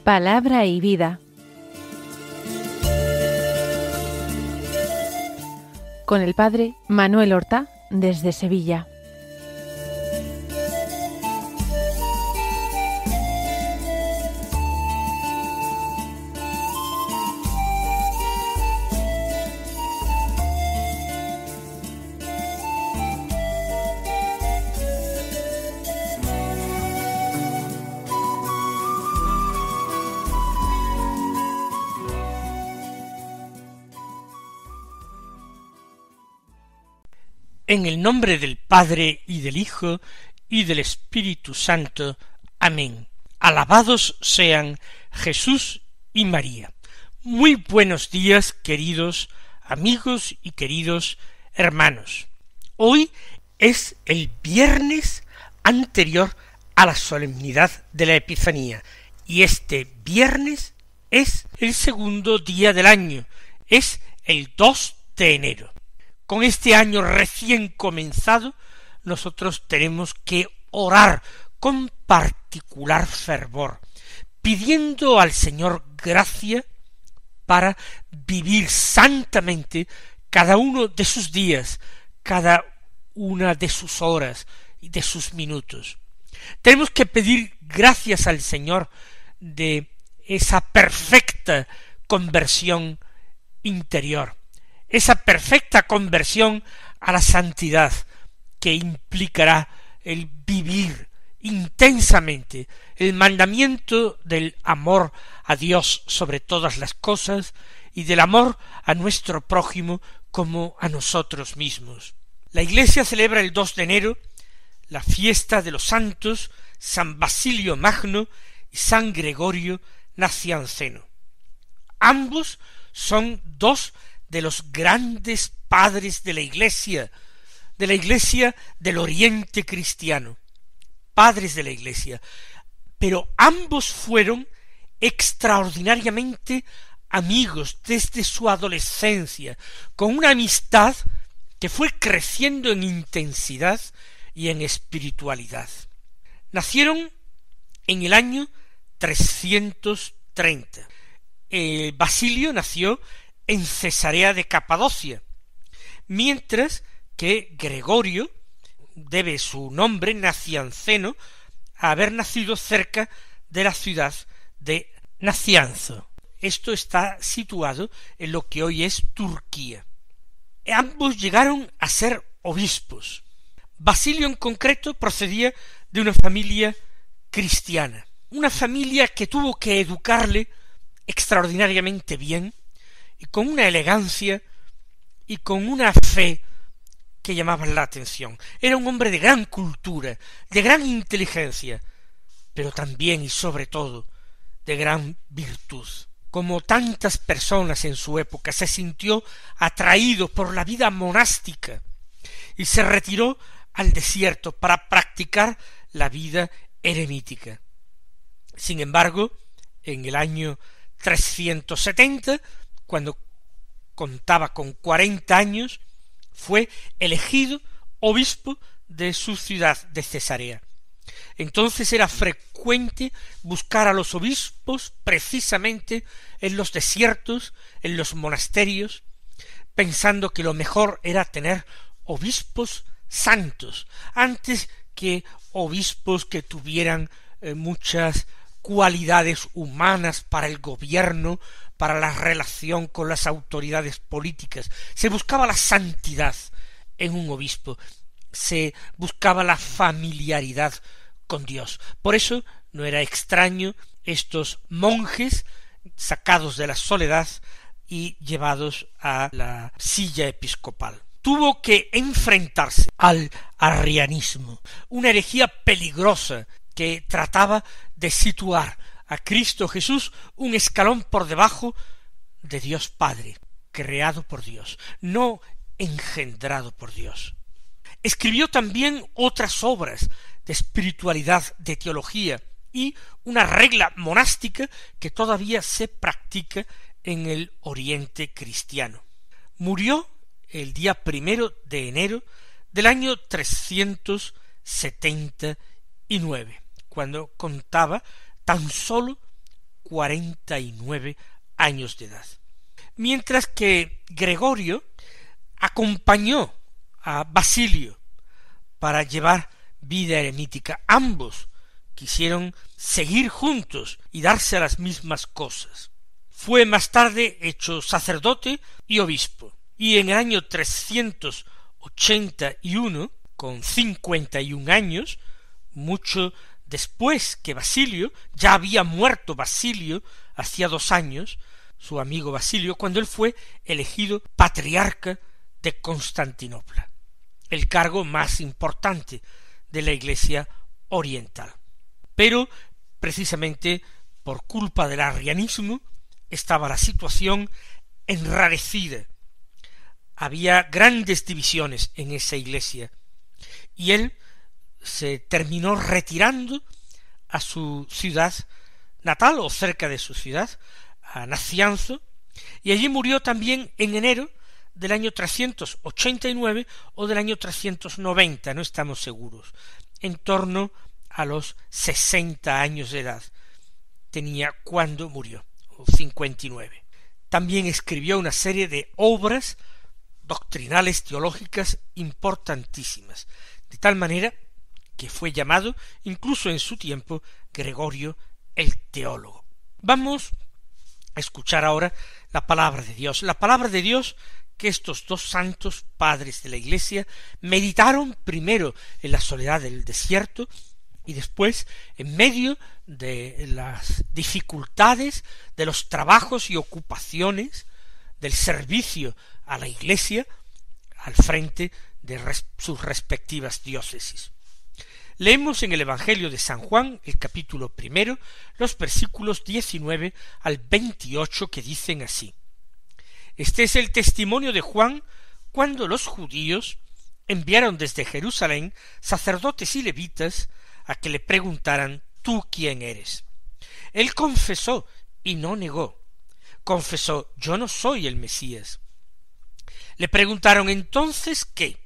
Palabra y vida. Con el padre Manuel Horta, desde Sevilla. En el nombre del Padre, y del Hijo, y del Espíritu Santo. Amén. Alabados sean Jesús y María. Muy buenos días, queridos amigos y queridos hermanos. Hoy es el viernes anterior a la solemnidad de la Epifanía, y este viernes es el segundo día del año, es el 2 de enero. Con este año recién comenzado, nosotros tenemos que orar con particular fervor, pidiendo al Señor gracia para vivir santamente cada uno de sus días, cada una de sus horas y de sus minutos. Tenemos que pedir gracias al Señor de esa perfecta conversión interior, esa perfecta conversión a la santidad que implicará el vivir intensamente el mandamiento del amor a Dios sobre todas las cosas y del amor a nuestro prójimo como a nosotros mismos. La Iglesia celebra el 2 de enero la fiesta de los santos San Basilio Magno y San Gregorio Nacianceno. Ambos son dos de los grandes padres de la Iglesia del Oriente cristiano, padres de la Iglesia, pero ambos fueron extraordinariamente amigos desde su adolescencia, con una amistad que fue creciendo en intensidad y en espiritualidad. Nacieron en el año 330. Basilio nació en Cesarea de Capadocia, mientras que Gregorio debe su nombre nacianceno a haber nacido cerca de la ciudad de Nacianzo. Esto está situado en lo que hoy es Turquía. Ambos llegaron a ser obispos. Basilio en concreto procedía de una familia cristiana, una familia que tuvo que educarle extraordinariamente bien, y con una elegancia y con una fe que llamaban la atención. Era un hombre de gran cultura, de gran inteligencia, pero también y sobre todo de gran virtud. Como tantas personas en su época, se sintió atraído por la vida monástica y se retiró al desierto para practicar la vida eremítica. Sin embargo, en el año 370, cuando contaba con 40 años, fue elegido obispo de su ciudad de Cesarea. Entonces era frecuente buscar a los obispos precisamente en los desiertos, en los monasterios, pensando que lo mejor era tener obispos santos, antes que obispos que tuvieran muchas cualidades humanas para el gobierno, para la relación con las autoridades políticas. Se buscaba la santidad en un obispo, se buscaba la familiaridad con Dios. Por eso no era extraño estos monjes sacados de la soledad y llevados a la silla episcopal. Tuvo que enfrentarse al arrianismo, una herejía peligrosa que trataba de situar a Cristo Jesús un escalón por debajo de Dios Padre, creado por Dios, no engendrado por Dios. Escribió también otras obras de espiritualidad, de teología, y una regla monástica que todavía se practica en el Oriente cristiano. Murió el día 1 de enero del año 379, cuando contaba tan solo 49 años de edad. Mientras que Gregorio acompañó a Basilio para llevar vida eremítica. Ambos quisieron seguir juntos y darse a las mismas cosas. Fue más tarde hecho sacerdote y obispo, y en el año 381, con 51 años, mucho después que Basilio, ya había muerto Basilio hacía 2 años, su amigo Basilio, cuando él fue elegido patriarca de Constantinopla, el cargo más importante de la Iglesia oriental. Pero, precisamente por culpa del arrianismo, estaba la situación enrarecida. Había grandes divisiones en esa iglesia, y él se terminó retirando a su ciudad natal, o cerca de su ciudad, a Nacianzo, y allí murió también en enero del año 389 o del año 390, no estamos seguros, en torno a los 60 años de edad tenía cuando murió, 59. También escribió una serie de obras doctrinales teológicas importantísimas, de tal manera que fue llamado, incluso en su tiempo, Gregorio el teólogo. Vamos a escuchar ahora la palabra de Dios que estos 2 santos padres de la Iglesia meditaron primero en la soledad del desierto y después en medio de las dificultades, de los trabajos y ocupaciones, del servicio a la Iglesia al frente de sus respectivas diócesis. Leemos en el Evangelio de San Juan, el capítulo 1, los versículos 19 al 28, que dicen así: Este es el testimonio de Juan cuando los judíos enviaron desde Jerusalén sacerdotes y levitas a que le preguntaran: ¿tú quién eres? Él confesó y no negó. Confesó: yo no soy el Mesías. Le preguntaron: entonces, ¿qué?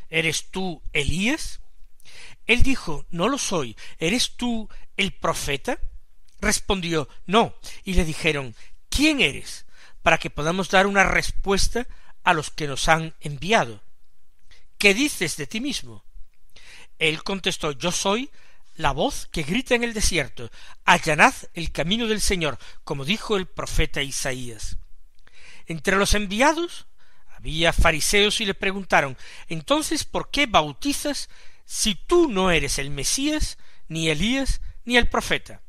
¿Eres tú Elías? Él dijo: no lo soy. ¿Eres tú el profeta? Respondió: no. Y le dijeron: ¿quién eres? Para que podamos dar una respuesta a los que nos han enviado. ¿Qué dices de ti mismo? Él contestó: yo soy la voz que grita en el desierto: allanad el camino del Señor, como dijo el profeta Isaías. Entre los enviados había fariseos y le preguntaron: entonces, ¿por qué bautizas si tú no eres el Mesías, ni Elías, ni el profeta?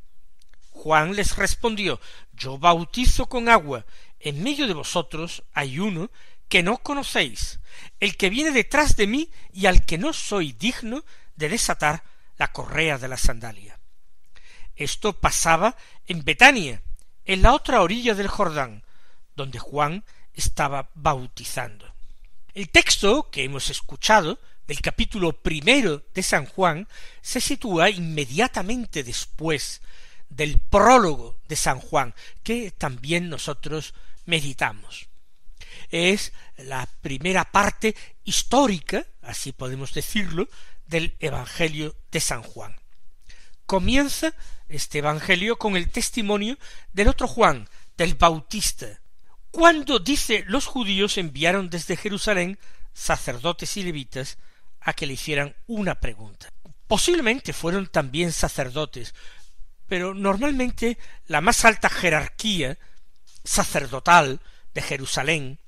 Juan les respondió: yo bautizo con agua, en medio de vosotros hay uno que no conocéis, el que viene detrás de mí, y al que no soy digno de desatar la correa de la sandalia. Esto pasaba en Betania, en la otra orilla del Jordán, donde Juan estaba bautizando. El texto que hemos escuchado del capítulo 1 de San Juan se sitúa inmediatamente después del prólogo de San Juan, que también nosotros meditamos. Es la primera parte histórica, así podemos decirlo, del Evangelio de San Juan. Comienza este Evangelio con el testimonio del otro Juan, del Bautista, cuando dice: los judíos enviaron desde Jerusalén sacerdotes y levitas a que le hicieran una pregunta. Posiblemente fueron también sacerdotes, pero normalmente la más alta jerarquía sacerdotal de Jerusalén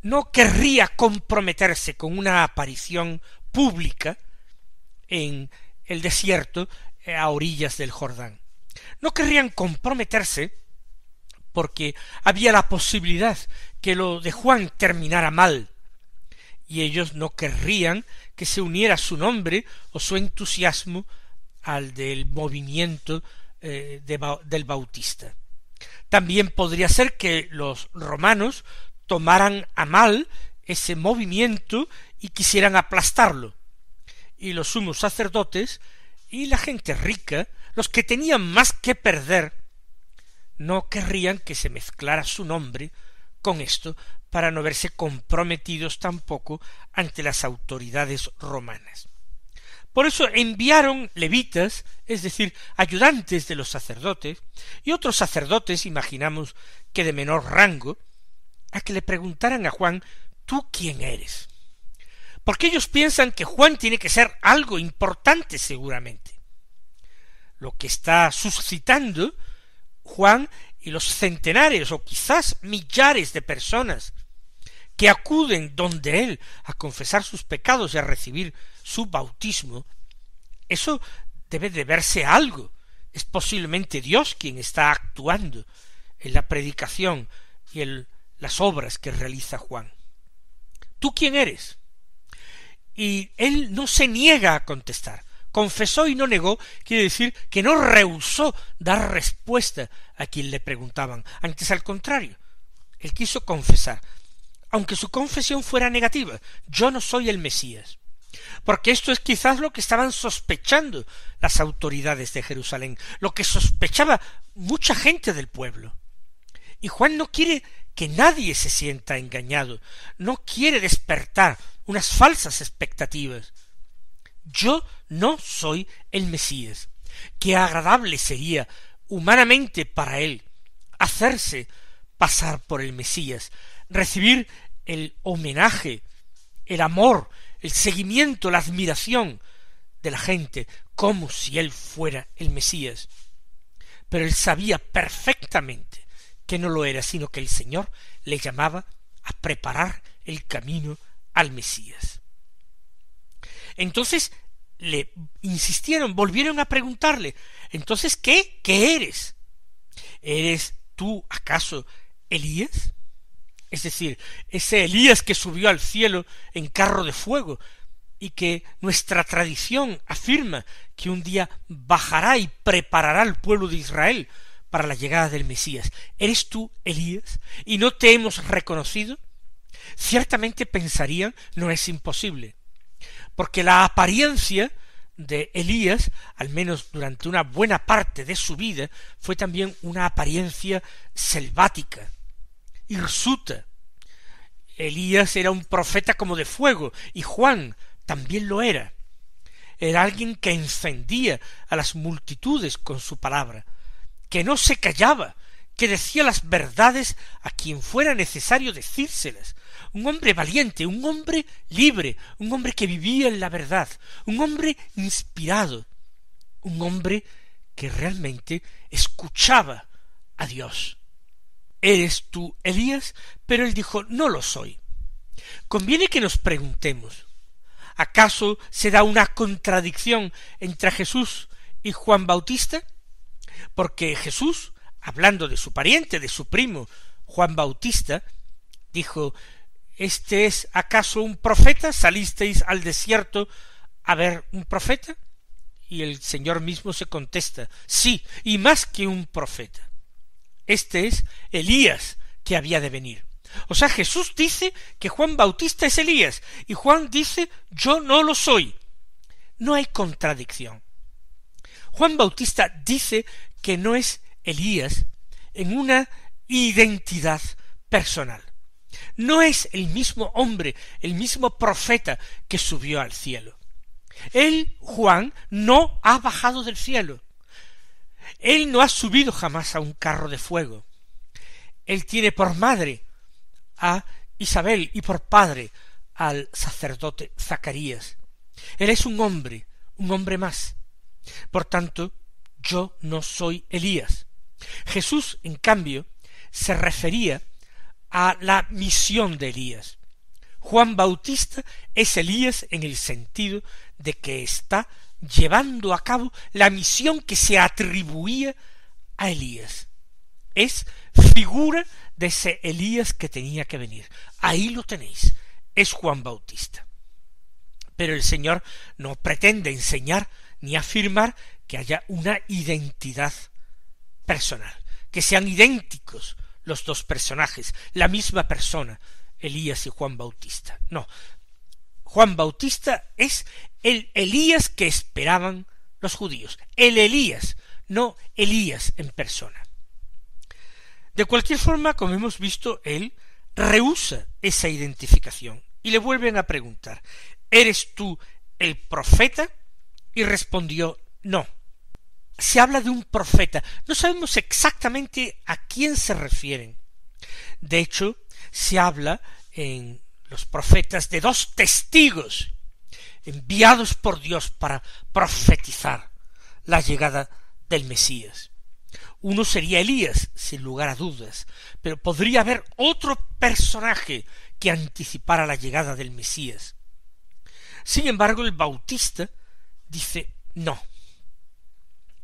no querría comprometerse con una aparición pública en el desierto a orillas del Jordán. No querrían comprometerse porque había la posibilidad que lo de Juan terminara mal, y ellos no querrían que se uniera su nombre o su entusiasmo al del movimiento del Bautista. También podría ser que los romanos tomaran a mal ese movimiento y quisieran aplastarlo, y los sumos sacerdotes y la gente rica, los que tenían más que perder, no querrían que se mezclara su nombre con esto, para no verse comprometidos tampoco ante las autoridades romanas. Por eso enviaron levitas, es decir, ayudantes de los sacerdotes, y otros sacerdotes, imaginamos que de menor rango, a que le preguntaran a Juan, ¿tú quién eres? Porque ellos piensan que Juan tiene que ser algo importante seguramente. Lo que está suscitando Juan y los centenares o quizás millares de personas que acuden donde él a confesar sus pecados y a recibir su bautismo, eso debe deberse a algo. Es posiblemente Dios quien está actuando en la predicación y en las obras que realiza Juan. ¿Tú quién eres? Y él no se niega a contestar. Confesó y no negó, quiere decir que no rehusó dar respuesta a quien le preguntaban. Antes, al contrario, él quiso confesar, aunque su confesión fuera negativa: yo no soy el Mesías. Porque esto es quizás lo que estaban sospechando las autoridades de Jerusalén, lo que sospechaba mucha gente del pueblo. Y Juan no quiere que nadie se sienta engañado, no quiere despertar unas falsas expectativas. Yo no soy el Mesías. Qué agradable sería humanamente para él hacerse pasar por el Mesías, recibir el homenaje, el amor, el seguimiento, la admiración de la gente, como si él fuera el Mesías. Pero él sabía perfectamente que no lo era, sino que el Señor le llamaba a preparar el camino al Mesías. Entonces le insistieron, volvieron a preguntarle: entonces, ¿qué eres? ¿Eres tú acaso Elías? Es decir, ese Elías que subió al cielo en carro de fuego y que nuestra tradición afirma que un día bajará y preparará al pueblo de Israel para la llegada del Mesías. ¿Eres tú Elías y no te hemos reconocido? Ciertamente pensarían, no es imposible, porque la apariencia de Elías, al menos durante una buena parte de su vida, fue también una apariencia selvática, hirsuta. Elías era un profeta como de fuego, y Juan también lo era. Era alguien que encendía a las multitudes con su palabra, que no se callaba, que decía las verdades a quien fuera necesario decírselas. Un hombre valiente, un hombre libre, un hombre que vivía en la verdad, un hombre inspirado, un hombre que realmente escuchaba a Dios. ¿Eres tú Elías? Pero él dijo: no lo soy. Conviene que nos preguntemos, ¿acaso se da una contradicción entre Jesús y Juan Bautista? Porque Jesús, hablando de su pariente, de su primo Juan Bautista, dijo: ¿este es acaso un profeta? ¿Salisteis al desierto a ver un profeta? Y el Señor mismo se contesta: sí, y más que un profeta. Este es Elías que había de venir. O sea, Jesús dice que Juan Bautista es Elías, y Juan dice: yo no lo soy. No hay contradicción. Juan Bautista dice que no es Elías en una identidad personal. No es el mismo hombre, el mismo profeta que subió al cielo. Él, Juan, no ha bajado del cielo. Él no ha subido jamás a un carro de fuego. Él tiene por madre a Isabel y por padre al sacerdote Zacarías. Él es un hombre más. Por tanto, yo no soy Elías. Jesús, en cambio, se refería a la misión de Elías. Juan Bautista es Elías en el sentido de que está llevando a cabo la misión que se atribuía a Elías. Es figura de ese Elías que tenía que venir. Ahí lo tenéis, es Juan Bautista. Pero el Señor no pretende enseñar ni afirmar que haya una identidad personal, que sean idénticos los dos personajes, la misma persona, Elías y Juan Bautista. No, Juan Bautista es el Elías que esperaban los judíos, el Elías, no Elías en persona. De cualquier forma, como hemos visto, él rehúsa esa identificación y le vuelven a preguntar: ¿eres tú el profeta? Y respondió: no. Se habla de un profeta. No sabemos exactamente a quién se refieren. De hecho, se habla en los profetas de dos testigos enviados por Dios para profetizar la llegada del Mesías. Uno sería Elías, sin lugar a dudas, pero podría haber otro personaje que anticipara la llegada del Mesías. Sin embargo, el Bautista dice: no.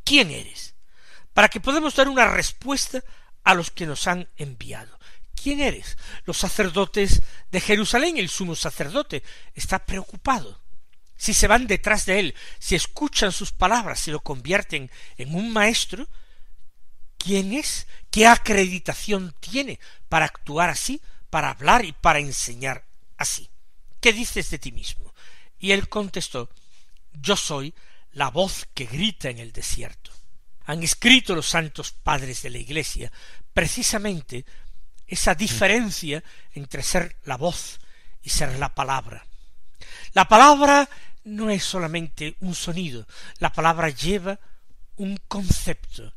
¿Quién eres? Para que podamos dar una respuesta a los que nos han enviado. ¿Quién eres? Los sacerdotes de Jerusalén, el sumo sacerdote, está preocupado. Si se van detrás de él, si escuchan sus palabras, si lo convierten en un maestro, ¿quién es? ¿Qué acreditación tiene para actuar así, para hablar y para enseñar así? ¿Qué dices de ti mismo? Y él contestó: yo soy la voz que grita en el desierto. Han escrito los santos padres de la Iglesia precisamente esa diferencia entre ser la voz y ser la palabra. La palabra no es solamente un sonido, la palabra lleva un concepto.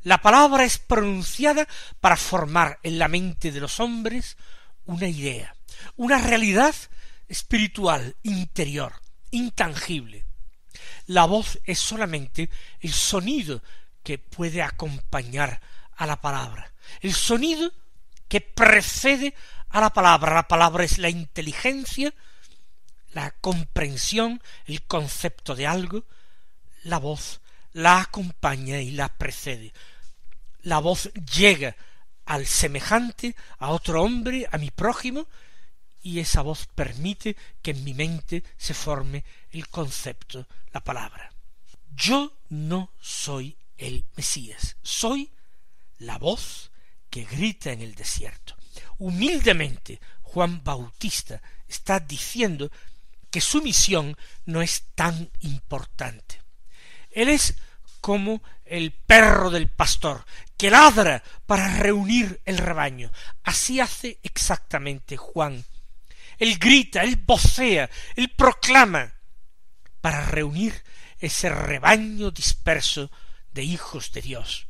La palabra es pronunciada para formar en la mente de los hombres una idea, una realidad espiritual, interior, intangible. La voz es solamente el sonido que puede acompañar a la palabra, el sonido que precede a la palabra. La palabra es la inteligencia, la comprensión, el concepto de algo. La voz la acompaña y la precede. La voz llega al semejante, a otro hombre, a mi prójimo, y esa voz permite que en mi mente se forme el concepto, la palabra. Yo no soy el Mesías, soy la voz que grita en el desierto. Humildemente, Juan Bautista está diciendo que su misión no es tan importante. Él es como el perro del pastor, que ladra para reunir el rebaño. Así hace exactamente Juan. Él grita, él vocea, él proclama para reunir ese rebaño disperso de hijos de Dios.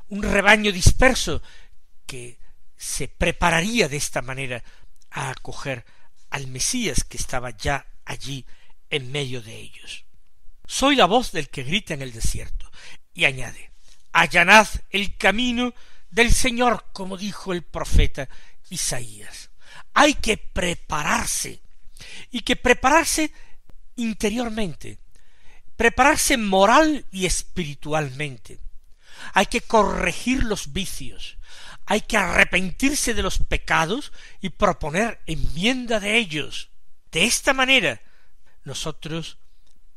Un rebaño disperso que se prepararía de esta manera a acoger al Mesías que estaba ya allí en medio de ellos. Soy la voz del que grita en el desierto. Y añade: allanad el camino del Señor, como dijo el profeta Isaías. Hay que prepararse, y que prepararse interiormente, prepararse moral y espiritualmente. Hay que corregir los vicios, hay que arrepentirse de los pecados y proponer enmienda de ellos. De esta manera nosotros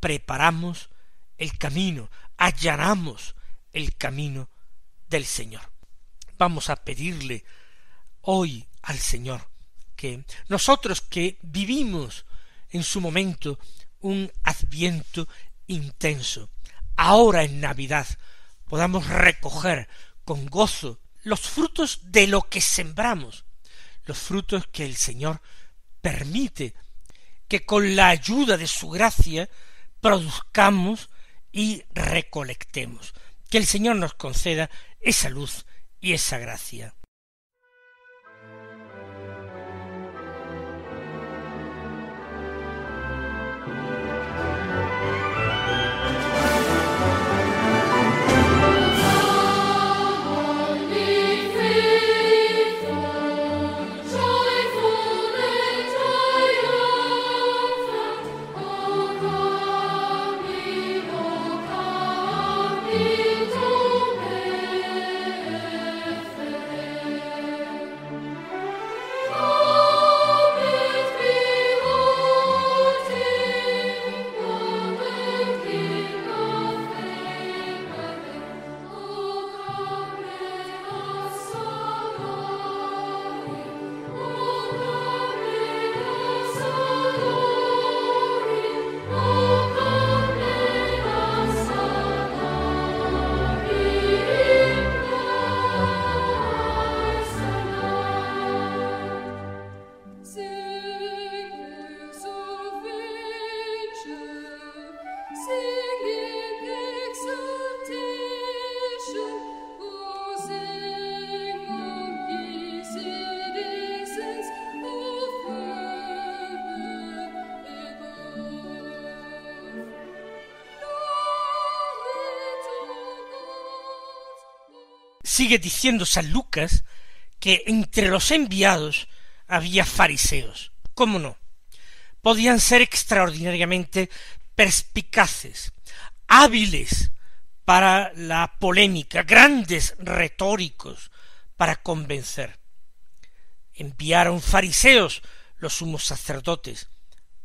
preparamos el camino, allanamos el camino del Señor. Vamos a pedirle hoy al Señor que nosotros que vivimos en su momento un Adviento intenso, ahora en Navidad podamos recoger con gozo los frutos de lo que sembramos, los frutos que el Señor permite que con la ayuda de su gracia produzcamos y recolectemos. Que el Señor nos conceda esa luz y esa gracia. sigue diciendo San Lucas que entre los enviados había fariseos. ¿Cómo no? Podían ser extraordinariamente perspicaces, hábiles para la polémica, grandes retóricos para convencer. Enviaron fariseos, los sumos sacerdotes,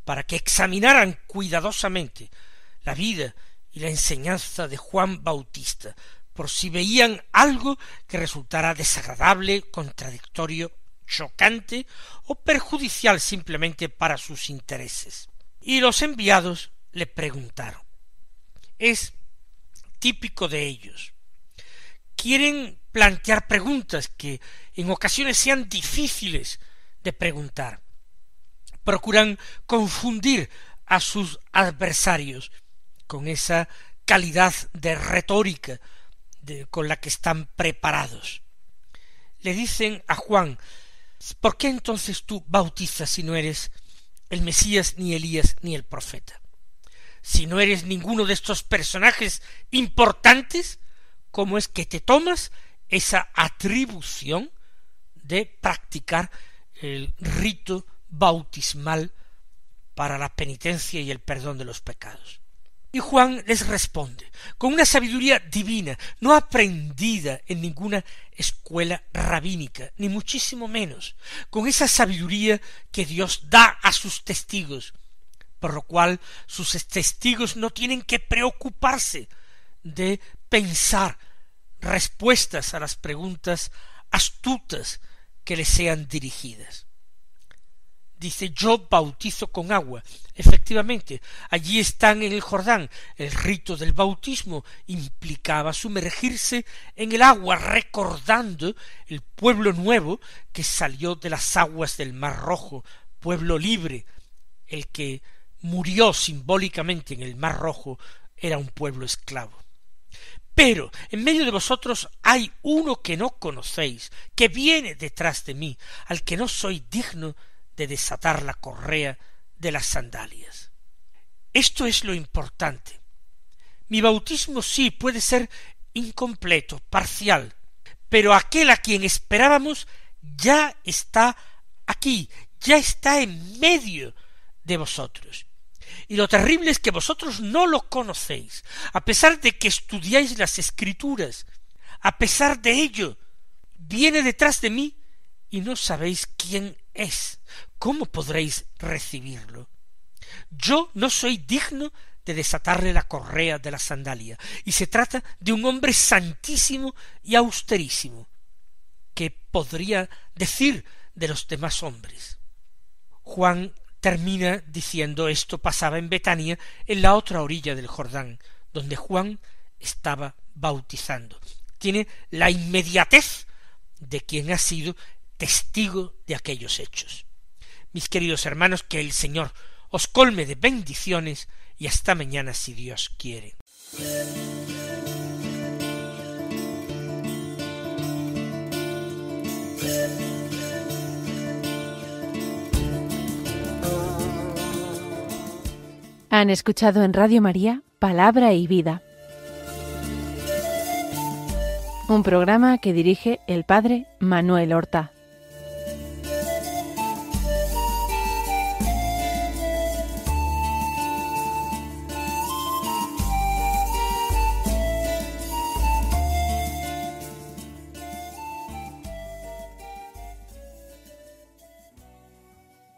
para que examinaran cuidadosamente la vida y la enseñanza de Juan Bautista, por si veían algo que resultara desagradable, contradictorio, chocante o perjudicial simplemente para sus intereses. Y los enviados le preguntaron. Es típico de ellos. Quieren plantear preguntas que en ocasiones sean difíciles de preguntar. Procuran confundir a sus adversarios con esa calidad de retórica con la que están preparados. Le dicen a Juan: ¿por qué entonces tú bautizas si no eres el Mesías, ni Elías, ni el profeta? Si no eres ninguno de estos personajes importantes, ¿cómo es que te tomas esa atribución de practicar el rito bautismal para la penitencia y el perdón de los pecados? Y Juan les responde con una sabiduría divina, no aprendida en ninguna escuela rabínica, ni muchísimo menos, con esa sabiduría que Dios da a sus testigos, por lo cual sus testigos no tienen que preocuparse de pensar respuestas a las preguntas astutas que les sean dirigidas. Dice: yo bautizo con agua. Efectivamente, allí están en el Jordán. El rito del bautismo implicaba sumergirse en el agua, recordando el pueblo nuevo que salió de las aguas del Mar Rojo, pueblo libre. El que murió simbólicamente en el Mar Rojo era un pueblo esclavo. Pero en medio de vosotros hay uno que no conocéis, que viene detrás de mí, al que no soy digno de desatar la correa de las sandalias. Esto es lo importante. Mi bautismo sí puede ser incompleto, parcial, pero aquel a quien esperábamos ya está aquí, ya está en medio de vosotros. Y lo terrible es que vosotros no lo conocéis, a pesar de que estudiáis las Escrituras. A pesar de ello, viene detrás de mí y no sabéis quién es. ¿Cómo podréis recibirlo? Yo no soy digno de desatarle la correa de la sandalia, y se trata de un hombre santísimo y austerísimo. ¿Qué podría decir de los demás hombres? Juan termina diciendo: esto pasaba en Betania, en la otra orilla del Jordán, donde Juan estaba bautizando. Tiene la inmediatez de quien ha sido testigo de aquellos hechos. Mis queridos hermanos, que el Señor os colme de bendiciones y hasta mañana si Dios quiere. Han escuchado en Radio María Palabra y Vida, un programa que dirige el Padre Manuel Horta.